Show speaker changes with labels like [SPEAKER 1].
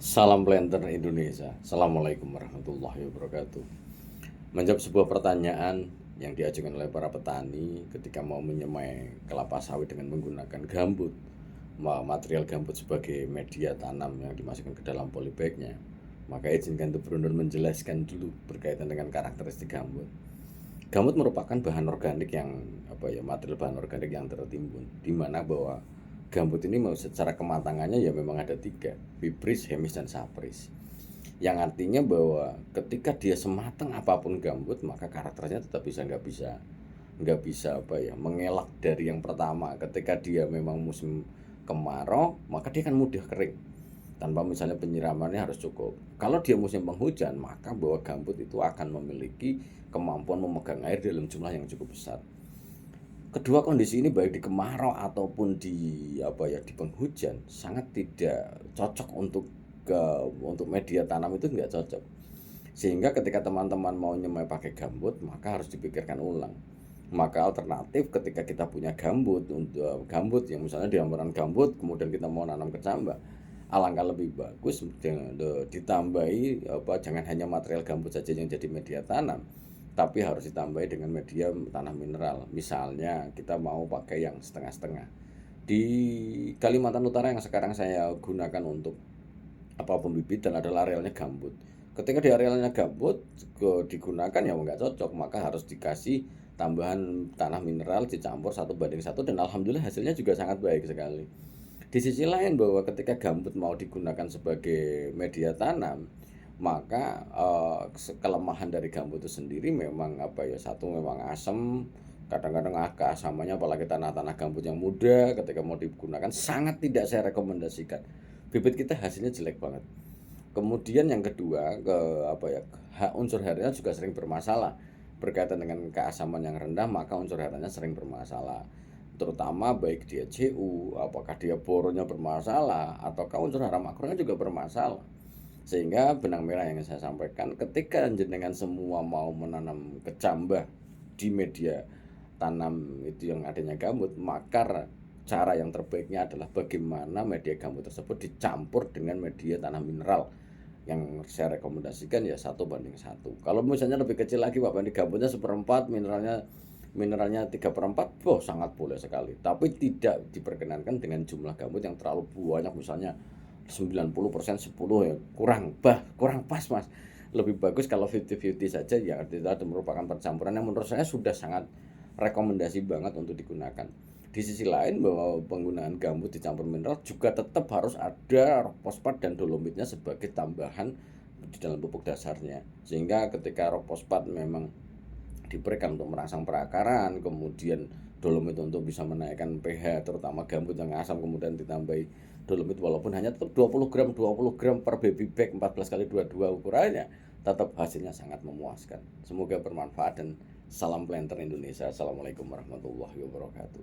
[SPEAKER 1] Salam planter Indonesia. Assalamualaikum warahmatullahi wabarakatuh. Menjawab sebuah pertanyaan yang diajukan oleh para petani ketika mau menyemai kelapa sawit dengan menggunakan gambut, material gambut sebagai media tanam yang dimasukkan ke dalam polybagnya, maka izinkan untuk Brunur menjelaskan dulu berkaitan dengan karakteristik gambut. Gambut merupakan bahan organik yang material bahan organik yang tertimbun, di mana bahwa gambut ini secara kematangannya ya memang ada tiga, fibris, hemis, dan sapris. Yang artinya bahwa ketika dia sematang apapun gambut, maka karakternya tetap nggak bisa mengelak dari yang pertama. Ketika dia memang musim kemarau, maka dia akan mudah kering tanpa misalnya penyiramannya harus cukup. Kalau dia musim penghujan, maka bahwa gambut itu akan memiliki kemampuan memegang air dalam jumlah yang cukup besar. Kedua kondisi ini baik di kemarau ataupun di penghujan sangat tidak cocok untuk media tanam, itu nggak cocok. Sehingga ketika teman-teman mau nyemai pakai gambut, maka harus dipikirkan ulang. Maka alternatif ketika kita punya gambut, untuk gambut yang misalnya di hamparan gambut kemudian kita mau nanam kecambah, alangkah lebih bagus ditambahi jangan hanya material gambut saja yang jadi media tanam, tapi harus ditambahi dengan media tanah mineral. Misalnya kita mau pakai yang setengah-setengah. Di Kalimantan Utara yang sekarang saya gunakan untuk pembibitan adalah arealnya gambut. Ketika di arealnya gambut digunakan ya nggak cocok, maka harus dikasih tambahan tanah mineral dicampur 1:1, dan alhamdulillah hasilnya juga sangat baik sekali. Di sisi lain bahwa ketika gambut mau digunakan sebagai media tanam, maka kelemahan dari gambut itu sendiri memang satu memang asam, kadang-kadang keasamannya apalagi tanah-tanah gambut yang muda ketika mau digunakan sangat tidak saya rekomendasikan. Bibit kita hasilnya jelek banget. Kemudian yang kedua, unsur harianya juga sering bermasalah. Berkaitan dengan keasaman yang rendah, maka unsur harianya sering bermasalah. Terutama baik dia CU, apakah dia boronya bermasalah, ataukah unsur hara makronya juga bermasalah. Sehingga benang merah yang saya sampaikan, ketika jenengan semua mau menanam kecambah di media tanam itu yang adanya gambut, maka cara yang terbaiknya adalah bagaimana media gambut tersebut dicampur dengan media tanah mineral. Yang saya rekomendasikan ya 1:1. Kalau misalnya lebih kecil lagi, Pak, ini gambutnya 1/4, mineralnya 3/4, sangat boleh sekali. Tapi tidak diperkenankan dengan jumlah gambut yang terlalu banyak, misalnya 90% 10 ya, kurang pas, Mas. Lebih bagus kalau 50-50 saja, ya itu merupakan percampuran yang menurut saya sudah sangat rekomendasi banget untuk digunakan. Di sisi lain bahwa penggunaan gambut dicampur mineral juga tetap harus ada fosfat dan dolomitnya sebagai tambahan di dalam pupuk dasarnya. Sehingga ketika fosfat memang diberikan untuk merangsang perakaran, kemudian dolomit untuk bisa menaikkan pH terutama gambut yang asam, kemudian ditambahi dolomit walaupun hanya tetap 20 gram per baby bag, 14x22 ukurannya, tetap hasilnya sangat memuaskan. Semoga bermanfaat dan salam planter Indonesia. Assalamualaikum warahmatullahi wabarakatuh.